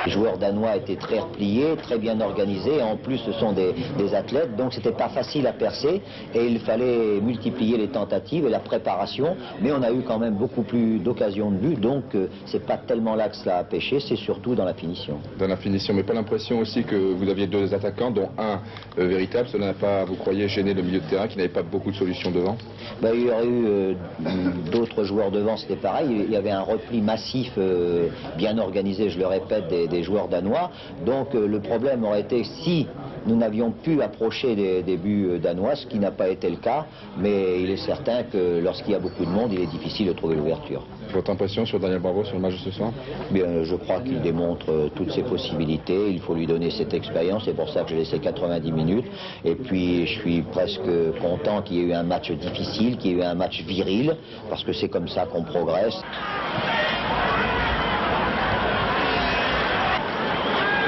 Les joueurs danois étaient très repliés, très bien organisés, en plus ce sont des athlètes, donc c'était pas facile à percer et il fallait multiplier les tentatives et la préparation, mais on a eu quand même beaucoup plus d'occasions de but, donc c'est pas tellement là que cela a pêché, c'est surtout dans la finition. Dans la finition, mais pas l'impression aussi que vous aviez deux attaquants, dont un véritable, cela n'a pas, vous croyez, gêné le milieu de terrain qui n'avait pas beaucoup de solutions devant? Il y aurait eu d'autres joueurs devant, c'était pareil, il y avait un repli massif, bien organisé, je le répète, des joueurs danois. Donc le problème aurait été si nous n'avions pu approcher des buts danois, ce qui n'a pas été le cas, mais il est certain que lorsqu'il y a beaucoup de monde, il est difficile de trouver l'ouverture. Votre impression sur Daniel Bravo sur le match de ce soir? Bien, je crois qu'il démontre toutes ses possibilités, il faut lui donner cette expérience, c'est pour ça que j'ai laissé 90 minutes. Et puis je suis presque content qu'il y ait eu un match difficile, qu'il y ait eu un match viril, parce que c'est comme ça qu'on progresse.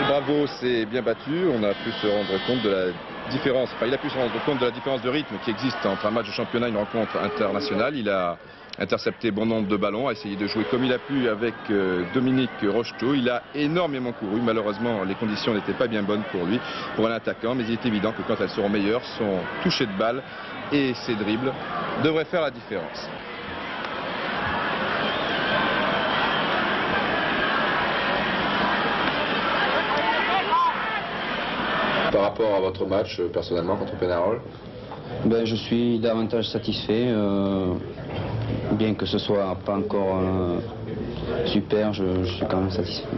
Bravo s'est bien battu, on a pu se rendre compte de la différence, enfin il a pu se rendre compte de la différence de rythme qui existe entre un match de championnat et une rencontre internationale. Il a intercepté bon nombre de ballons, a essayé de jouer comme il a pu avec Dominique Rocheteau. Il a énormément couru, malheureusement les conditions n'étaient pas bien bonnes pour lui, pour un attaquant, mais il est évident que quand elles seront meilleures, son toucher de balle et ses dribbles devraient faire la différence. Par rapport à votre match, personnellement, contre Pénarol? Je suis davantage satisfait, bien que ce soit pas encore super, je suis quand même satisfait.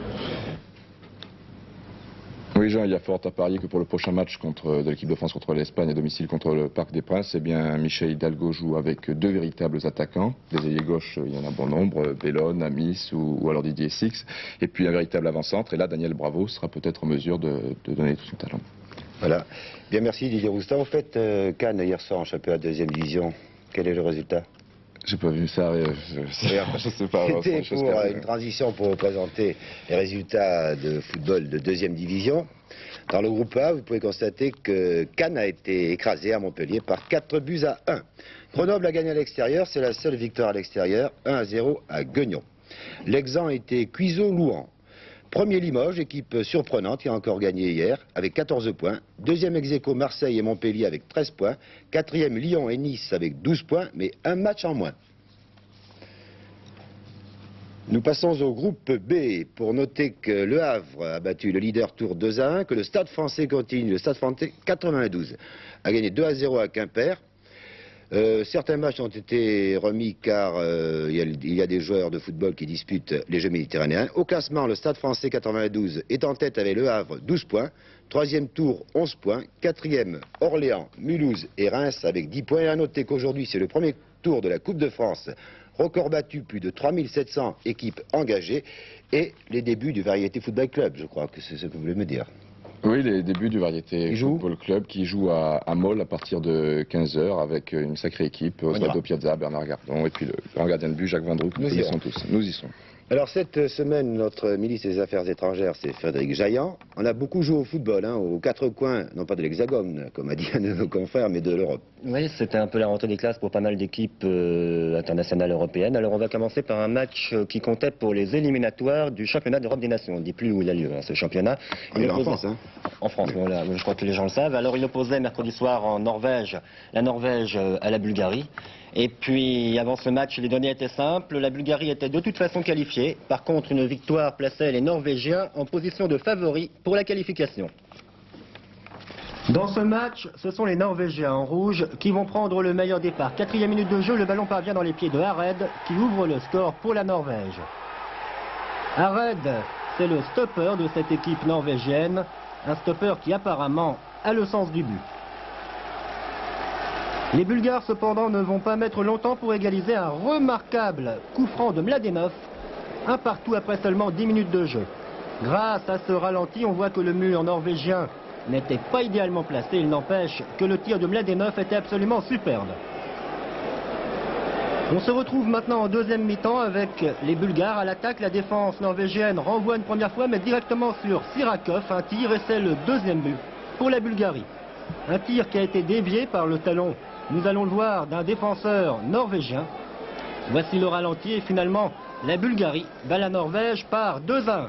Oui Jean, il y a fort à parier que pour le prochain match de l'équipe de France contre l'Espagne à domicile contre le Parc des Princes, eh bien Michel Hidalgo joue avec deux véritables attaquants. Des ailiers gauches, il y en a bon nombre, Bellone, Amis ou alors Didier Six. Et puis un véritable avant-centre. Et là, Daniel Bravo sera peut-être en mesure de donner tout son talent. Voilà. Bien, merci Didier Roustan. Au fait, Cannes hier soir en championnat de 2e division, quel est le résultat? J'ai pas vu ça, je sais pas. C'était pour une transition pour vous présenter les résultats de football de 2e division. Dans le groupe A, vous pouvez constater que Cannes a été écrasé à Montpellier par 4-1. Grenoble a gagné à l'extérieur, c'est la seule victoire à l'extérieur, 1-0 à Guignon. L'exempt était Cuiseaux-Louan. Premier Limoges, équipe surprenante qui a encore gagné hier avec 14 points. Deuxième ex-aequo Marseille et Montpellier avec 13 points. Quatrième Lyon et Nice avec 12 points, mais un match en moins. Nous passons au groupe B pour noter que Le Havre a battu le leader Tours 2-1, que le Stade Français continue, le Stade Français 92 a gagné 2-0 à Quimper. Certains matchs ont été remis car il y a des joueurs de football qui disputent les Jeux méditerranéens. Au classement, le Stade Français 92 est en tête avec Le Havre 12 points. Troisième tour 11 points. Quatrième Orléans, Mulhouse et Reims avec 10 points. Et à noter qu'aujourd'hui c'est le premier tour de la Coupe de France. Record battu, plus de 3700 équipes engagées. Et les débuts du Variété Football Club, je crois que c'est ce que vous voulez me dire. Oui, les débuts du Variété Football Club qui joue à Molles à partir de 15h avec une sacrée équipe, Osvaldo Piazza, Bernard Gardon et puis le grand gardien de but Jacques Vendroux que nous connaissons tous. Nous y sommes. Alors cette semaine, notre ministre des Affaires étrangères, c'est Frédéric Jaillant. On a beaucoup joué au football, aux quatre coins, non pas de l'Hexagone, comme a dit un de nos confrères, mais de l'Europe. Oui, c'était un peu la rentrée des classes pour pas mal d'équipes internationales européennes. Alors on va commencer par un match qui comptait pour les éliminatoires du championnat d'Europe des Nations. On ne dit plus où il a lieu, ce championnat. En France, En France, voilà, je crois que les gens le savent. Alors il opposait mercredi soir en Norvège, la Norvège à la Bulgarie. Et puis, avant ce match, les données étaient simples. La Bulgarie était de toute façon qualifiée. Par contre, une victoire plaçait les Norvégiens en position de favoris pour la qualification. Dans ce match, ce sont les Norvégiens en rouge qui vont prendre le meilleur départ. 4e minute de jeu, le ballon parvient dans les pieds de Hared qui ouvre le score pour la Norvège. Hared, c'est le stopper de cette équipe norvégienne. Un stopper qui apparemment a le sens du but. Les Bulgares, cependant, ne vont pas mettre longtemps pour égaliser un remarquable coup franc de Mladenov, un partout après seulement 10 minutes de jeu. Grâce à ce ralenti, on voit que le mur norvégien n'était pas idéalement placé. Il n'empêche que le tir de Mladenov était absolument superbe. On se retrouve maintenant en deuxième mi-temps avec les Bulgares à l'attaque. La défense norvégienne renvoie une première fois, mais directement sur Sirakov, un tir, et c'est le deuxième but pour la Bulgarie. Un tir qui a été dévié par le talon, nous allons le voir, d'un défenseur norvégien. Voici le ralenti et finalement la Bulgarie bat la Norvège par 2-1.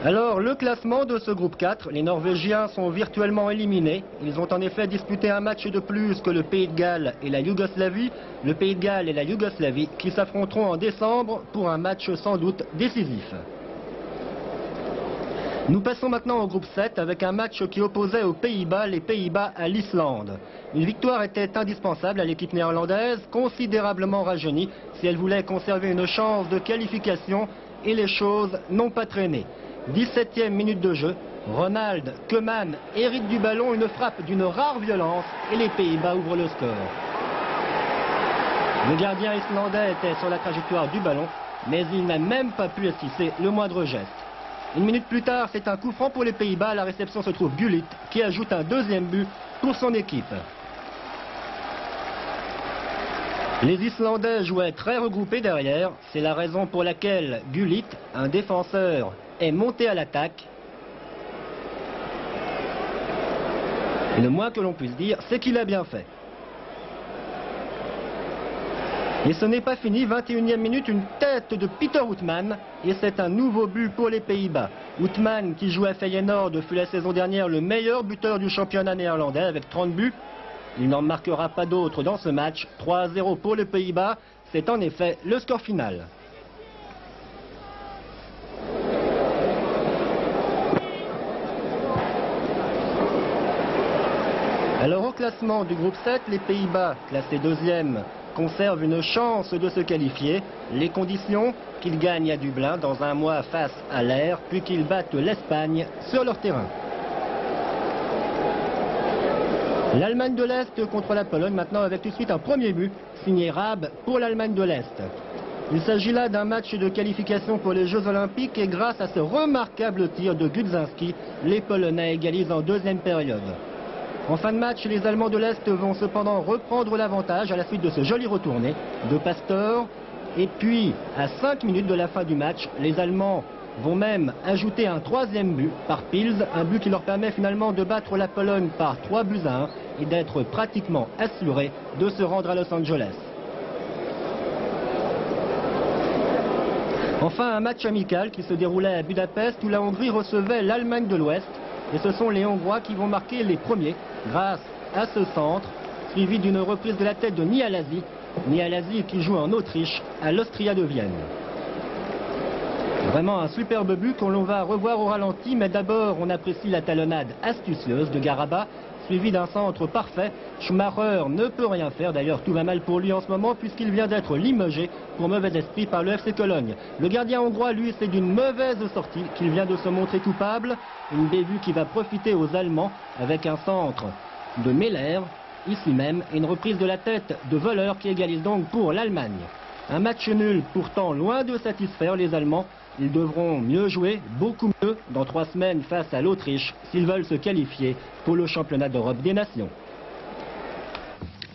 Alors, le classement de ce groupe 4, les Norvégiens sont virtuellement éliminés. Ils ont en effet disputé un match de plus que le Pays de Galles et la Yougoslavie. Le Pays de Galles et la Yougoslavie qui s'affronteront en décembre pour un match sans doute décisif. Nous passons maintenant au groupe 7 avec un match qui opposait aux Pays-Bas les Pays-Bas à l'Islande. Une victoire était indispensable à l'équipe néerlandaise, considérablement rajeunie, si elle voulait conserver une chance de qualification, et les choses n'ont pas traîné. 17e minute de jeu, Ronald Koeman hérite du ballon, une frappe d'une rare violence et les Pays-Bas ouvrent le score. Le gardien islandais était sur la trajectoire du ballon, mais il n'a même pas pu esquisser le moindre geste. Une minute plus tard, c'est un coup franc pour les Pays-Bas. À la réception se trouve Gullit qui ajoute un deuxième but pour son équipe. Les Islandais jouaient très regroupés derrière. C'est la raison pour laquelle Gullit, un défenseur, est monté à l'attaque. Et le moins que l'on puisse dire, c'est qu'il a bien fait. Et ce n'est pas fini, 21e minute, une tête de Peter Houtman, et c'est un nouveau but pour les Pays-Bas. Houtman, qui joue à Feyenoord, fut la saison dernière le meilleur buteur du championnat néerlandais avec 30 buts. Il n'en marquera pas d'autres dans ce match. 3-0 pour les Pays-Bas, c'est en effet le score final. Alors au classement du groupe 7, les Pays-Bas, classés deuxième, conservent une chance de se qualifier. Les conditions, qu'ils gagnent à Dublin dans un mois face à l'Air, puis qu'ils battent l'Espagne sur leur terrain. L'Allemagne de l'Est contre la Pologne maintenant avec tout de suite un premier but signé Raab pour l'Allemagne de l'Est. Il s'agit là d'un match de qualification pour les Jeux Olympiques et grâce à ce remarquable tir de Gudzinski, les Polonais égalisent en deuxième période. En fin de match, les Allemands de l'Est vont cependant reprendre l'avantage à la suite de ce joli retourné de Pasteur. Et puis, à 5 minutes de la fin du match, les Allemands vont même ajouter un troisième but par Pils, un but qui leur permet finalement de battre la Pologne par 3-1 et d'être pratiquement assurés de se rendre à Los Angeles. Enfin, un match amical qui se déroulait à Budapest où la Hongrie recevait l'Allemagne de l'Ouest. Et ce sont les Hongrois qui vont marquer les premiers grâce à ce centre, suivi d'une reprise de la tête de Nihalasi. Nihalasi qui joue en Autriche à l'Austria de Vienne. Vraiment un superbe but qu'on l'on va revoir au ralenti, mais d'abord on apprécie la talonnade astucieuse de Garaba, suivi d'un centre parfait. Schumacher ne peut rien faire, d'ailleurs tout va mal pour lui en ce moment puisqu'il vient d'être limogé pour mauvais esprit par le FC Cologne. Le gardien hongrois, lui, c'est d'une mauvaise sortie qu'il vient de se montrer coupable. Une bévue qui va profiter aux Allemands avec un centre de Meller, ici même, et une reprise de la tête de Wöhler qui égalise donc pour l'Allemagne. Un match nul, pourtant loin de satisfaire les Allemands. Ils devront mieux jouer, beaucoup mieux, dans 3 semaines face à l'Autriche, s'ils veulent se qualifier pour le championnat d'Europe des Nations.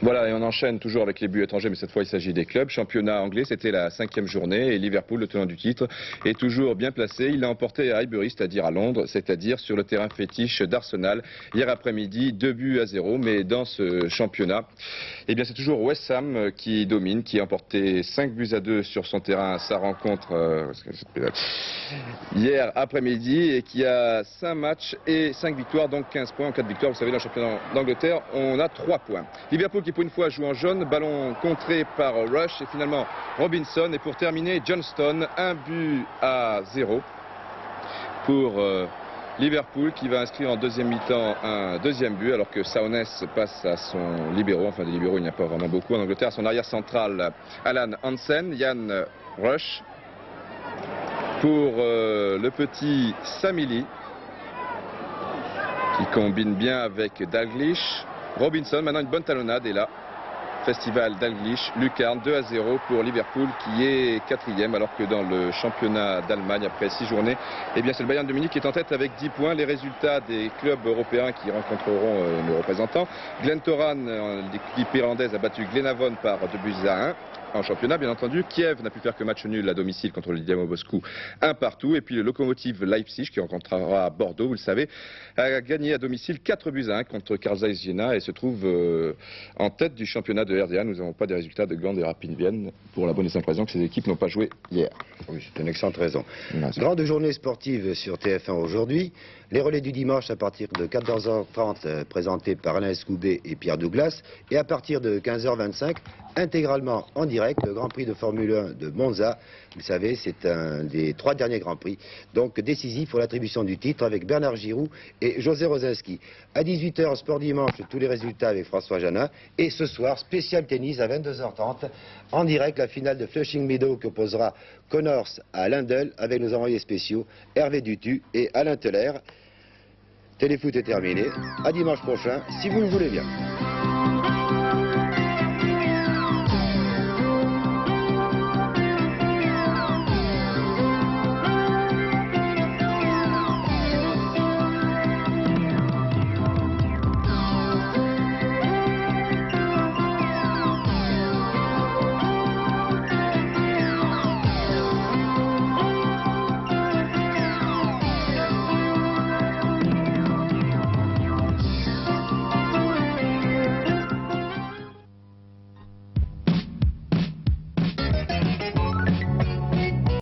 Voilà, et on enchaîne toujours avec les buts étrangers, mais cette fois il s'agit des clubs. Championnat anglais, c'était la 5e journée, et Liverpool, le tenant du titre, est toujours bien placé. Il l'a emporté à Highbury, c'est-à-dire à Londres, c'est-à-dire sur le terrain fétiche d'Arsenal, hier après-midi, 2-0, mais dans ce championnat, eh bien c'est toujours West Ham qui domine, qui a emporté 5-2 sur son terrain à sa rencontre hier après-midi, et qui a 5 matchs et 5 victoires, donc 15 points en 4 victoires. Vous savez, dans le championnat d'Angleterre, on a 3 points. Liverpool qui pour une fois joue en jaune, ballon contré par Rush et finalement Robinson. Et pour terminer, Johnston, 1-0 pour Liverpool qui va inscrire en deuxième mi-temps un deuxième but alors que Souness passe à son libéro. Enfin, des libéraux, il n'y a pas vraiment beaucoup en Angleterre. Son arrière central, Alan Hansen, Yann Rush pour le petit Samili qui combine bien avec Dalglish. Robinson, maintenant une bonne talonnade, et là, Festival Dalglish, Lucarne, 2-0 pour Liverpool qui est 4e, alors que dans le championnat d'Allemagne, après 6 journées, eh bien c'est le Bayern de Munich qui est en tête avec 10 points. Les résultats des clubs européens qui rencontreront nos représentants. Glentoran, l'équipe irlandaise, a battu Glenavon par 2-1. En championnat, bien entendu, Kiev n'a pu faire que match nul à domicile contre le Dynamo Moscou, 1-1. Et puis le Lokomotiv Leipzig, qui rencontrera Bordeaux, vous le savez, a gagné à domicile 4-1 contre Karl Zeiss Jena et se trouve en tête du championnat de de RDA, nous n'avons pas des résultats de Gand et Rapid Vienne pour la bonne et simple raison que ces équipes n'ont pas joué hier. Oui, c'est une excellente raison. Merci. Grande journée sportive sur TF1 aujourd'hui. Les relais du dimanche à partir de 14h30 présentés par Alain Escoubet et Pierre Douglas. Et à partir de 15h25, intégralement en direct, le Grand Prix de Formule 1 de Monza. Vous savez, c'est un des 3 derniers Grands Prix, donc décisif pour l'attribution du titre avec Bernard Giroud et José Rosinski. À 18h, Sport Dimanche, tous les résultats avec François Janin. Et ce soir, spécial tennis à 22h30, en direct, la finale de Flushing Meadows qui opposera Connors à Lindell avec nos envoyés spéciaux Hervé Dutu et Alain Teller. Téléfoot est terminé. À dimanche prochain, si vous le voulez bien.